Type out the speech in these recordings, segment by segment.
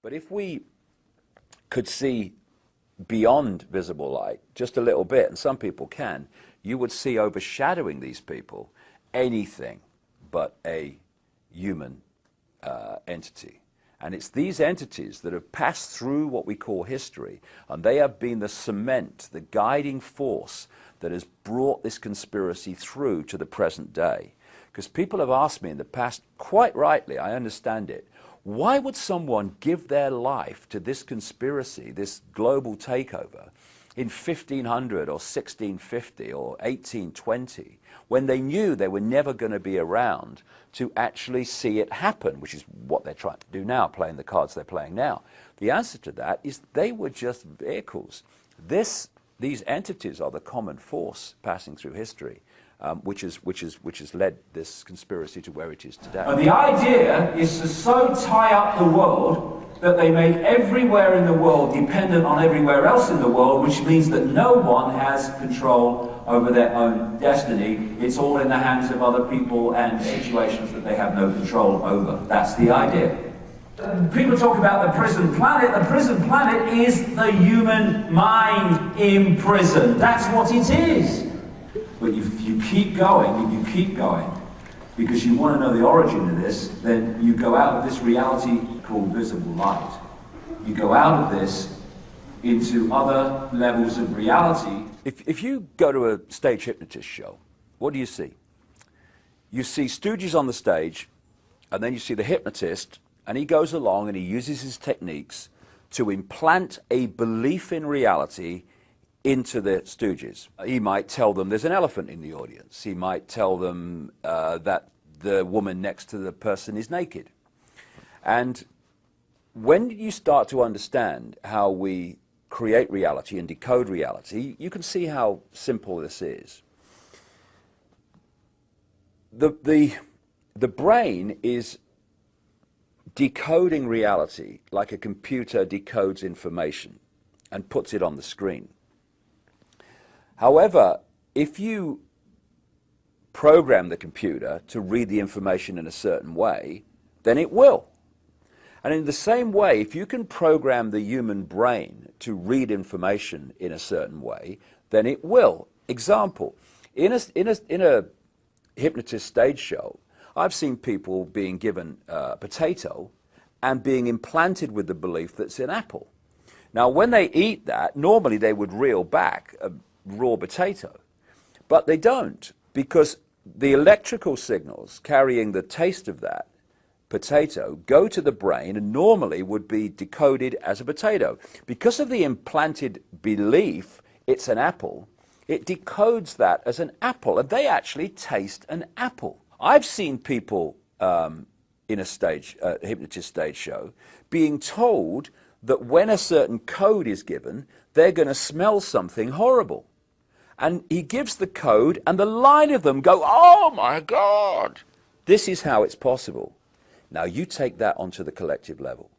But if we could see beyond visible light just a little bit, and some people can, you would see overshadowing these people anything but a human entity. And it's these entities that have passed through what we call history, and they have been the cement, the guiding force that has brought this conspiracy through to the present day. Because people have asked me in the past, quite rightly, I understand it, why would someone give their life to this conspiracy, this global takeover, in 1500 or 1650 or 1820, when they knew they were never going to be around to actually see it happen, which is what they're trying to do now, playing the cards they're playing now? The answer to that is they were just vehicles. These entities are the common force passing through history, which has led this conspiracy to where it is today. And the idea is to so tie up the world that they make everywhere in the world dependent on everywhere else in the world, which means that no one has control over their own destiny. It's all in the hands of other people and situations that they have no control over. That's the idea. People talk about the prison planet. The prison planet is the human mind in prison. That's what it is. But if you keep going, because you want to know the origin of this, then you go out of this reality called visible light. You go out of this into other levels of reality. If you go to a stage hypnotist show, what do you see? You see stooges on the stage, and then you see the hypnotist, and he goes along and he uses his techniques to implant a belief in reality into the stooges. He might tell them there's an elephant in the audience. He might tell them that the woman next to the person is naked. And when you start to understand how we create reality and decode reality, you can see how simple this is. The brain is decoding reality like a computer decodes information and puts it on the screen. However, if you program the computer to read the information in a certain way, then it will. And in the same way, if you can program the human brain to read information in a certain way, then it will. Example, in a hypnotist stage show, I've seen people being given a potato and being implanted with the belief that it's an apple. Now, when they eat that, normally they would reel back a raw potato, but they don't, because the electrical signals carrying the taste of that potato go to the brain and normally would be decoded as a potato. Because of the implanted belief it's an apple, it decodes that as an apple, and they actually taste an apple. I've seen people in a hypnotist stage show being told that when a certain code is given, they're going to smell something horrible. And he gives the code, and the line of them go, "Oh my God!" This is how it's possible. Now you take that onto the collective level,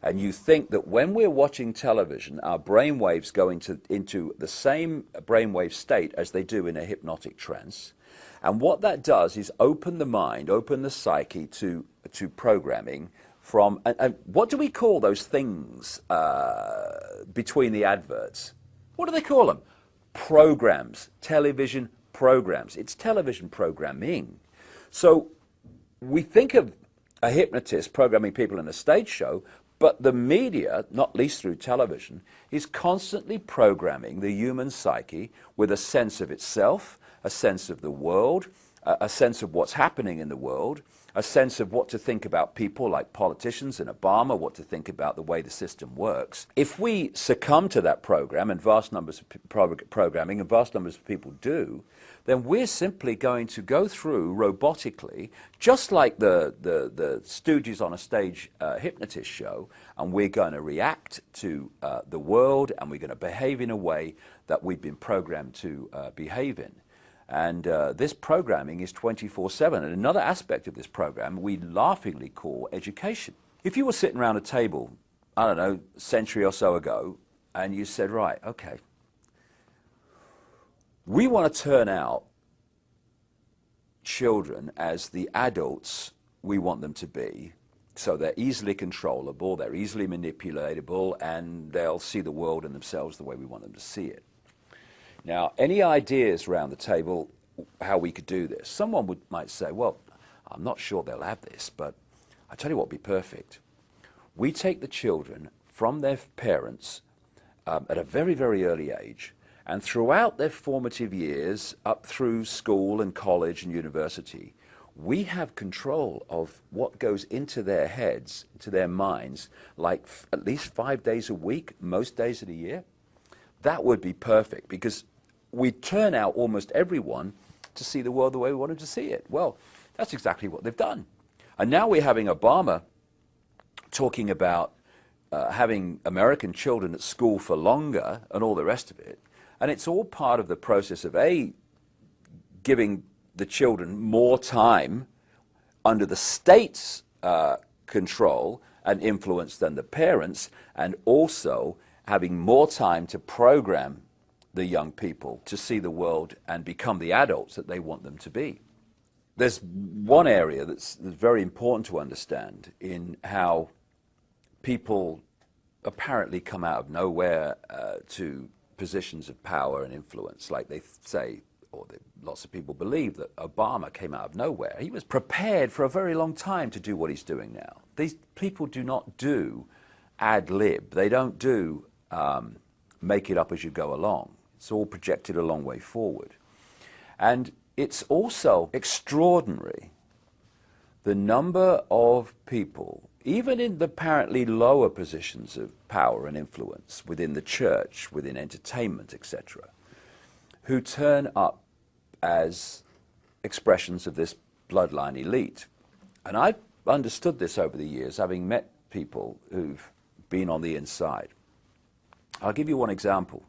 and you think that when we're watching television, our brain waves go into the same brainwave state as they do in a hypnotic trance. And what that does is open the mind, open the psyche to programming from, and what do we call those things between the adverts? What do they call them? Programs, television programs. It's television programming. So we think of a hypnotist programming people in a stage show, but the media, not least through television, is constantly programming the human psyche with a sense of itself, a sense of the world, a sense of what's happening in the world, a sense of what to think about people like politicians and Obama, what to think about the way the system works. If we succumb to that program, and vast numbers of programming, and vast numbers of people do, then we're simply going to go through robotically, just like the stooges on a stage hypnotist show, and we're going to react to the world, and we're going to behave in a way that we've been programmed to behave in. And this programming is 24/7. And another aspect of this program we laughingly call education. If you were sitting around a table, I don't know, a century or so ago, and you said, right, okay, we want to turn out children as the adults we want them to be, So they're easily controllable, they're easily manipulatable, and they'll see the world and themselves the way we want them to see it. Now, any ideas around the table how we could do this? Someone might say, well, I'm not sure they'll have this, but I tell you what would be perfect. We take the children from their parents at a very, very early age, and throughout their formative years, up through school and college and university, we have control of what goes into their heads, into their minds, like at least 5 days a week, most days of the year. That would be perfect, because we turn out almost everyone to see the world the way we want them to see it. Well, that's exactly what they've done. And now we're having Obama talking about having American children at school for longer and all the rest of it. And it's all part of the process of, A, giving the children more time under the state's control and influence than the parents, and also having more time to program the young people to see the world and become the adults that they want them to be. There's one area that's very important to understand in how people apparently come out of nowhere to positions of power and influence, like they say, or lots of people believe that Obama came out of nowhere. He was prepared for a very long time to do what he's doing now. These people do not do ad lib. They don't do make it up as you go along. It's all projected a long way forward. And it's also extraordinary the number of people, even in the apparently lower positions of power and influence within the church, within entertainment, etc., who turn up as expressions of this bloodline elite. And I've understood this over the years, having met people who've been on the inside. I'll give you one example.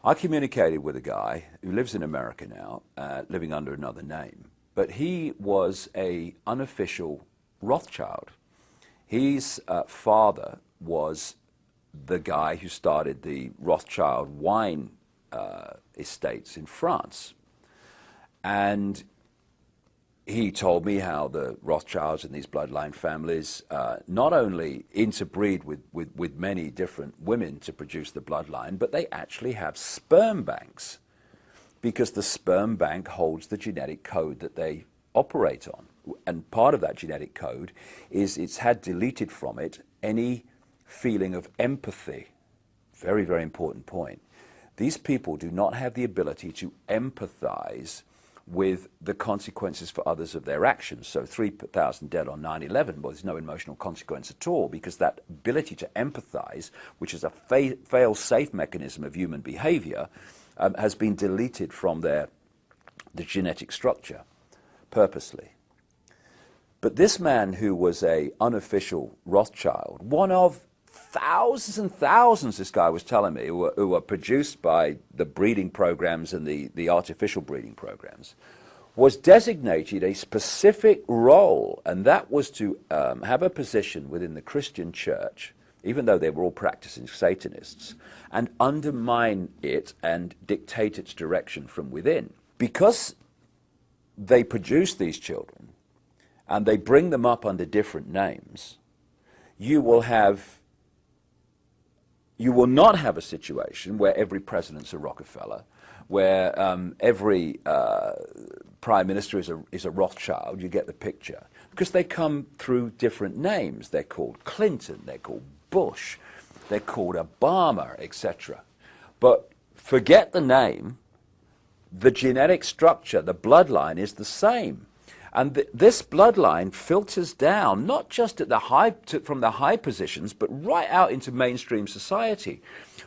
I communicated with a guy who lives in America now, living under another name, but he was an unofficial Rothschild. His father was the guy who started the Rothschild wine estates in France. And he told me how the Rothschilds and these bloodline families not only interbreed with many different women to produce the bloodline, but they actually have sperm banks, because the sperm bank holds the genetic code that they operate on. And part of that genetic code is it's had deleted from it any feeling of empathy. Very, very important point. These people do not have the ability to empathize with the consequences for others of their actions. So 3,000 dead on 9/11, well, there's no emotional consequence at all, because that ability to empathize, which is a fail-safe mechanism of human behavior, has been deleted from the genetic structure purposely. But this man, who was an unofficial Rothschild, one of thousands and thousands, this guy was telling me, who were produced by the breeding programs and the artificial breeding programs, was designated a specific role, and that was to have a position within the Christian church, even though they were all practicing Satanists, and undermine it and dictate its direction from within. Because they produce these children, and they bring them up under different names, you will not have a situation where every president's a Rockefeller, where every prime minister is a Rothschild. You get the picture. Because they come through different names. They're called Clinton, they're called Bush, they're called Obama, etc. But forget the name, the genetic structure, the bloodline is the same. And this bloodline filters down, not just at from the high positions, but right out into mainstream society.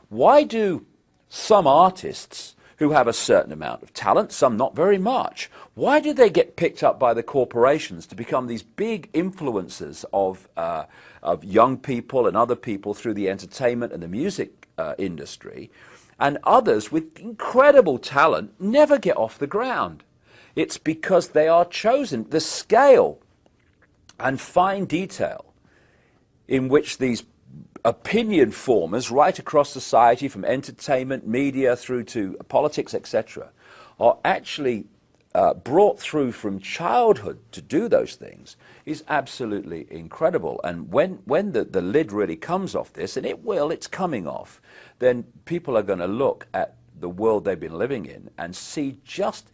Why do some artists who have a certain amount of talent, some not very much, why do they get picked up by the corporations to become these big influencers of young people and other people through the entertainment and the music industry, and others with incredible talent never get off the ground? It's because they are chosen. The scale and fine detail in which these opinion formers right across society, from entertainment, media, through to politics, etc., are actually brought through from childhood to do those things is absolutely incredible. And when the lid really comes off this, and it's coming off, then people are going to look at the world they've been living in and see just,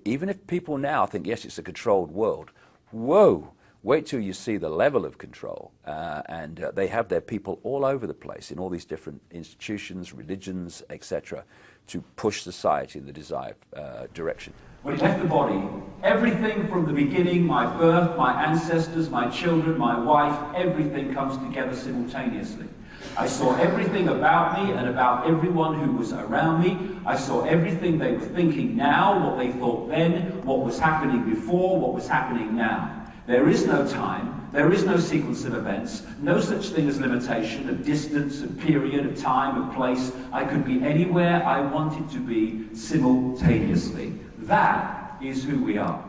even if people now think, yes, it's a controlled world, whoa, wait till you see the level of control. And they have their people all over the place in all these different institutions, religions, etc., to push society in the desired direction. When he left the body, everything from the beginning, my birth, my ancestors, my children, my wife, everything comes together simultaneously. I saw everything about me and about everyone who was around me. I saw everything they were thinking now, what they thought then, what was happening before, what was happening now. There is no time, there is no sequence of events, no such thing as limitation of distance, of period, of time, of place. I could be anywhere I wanted to be simultaneously. That is who we are.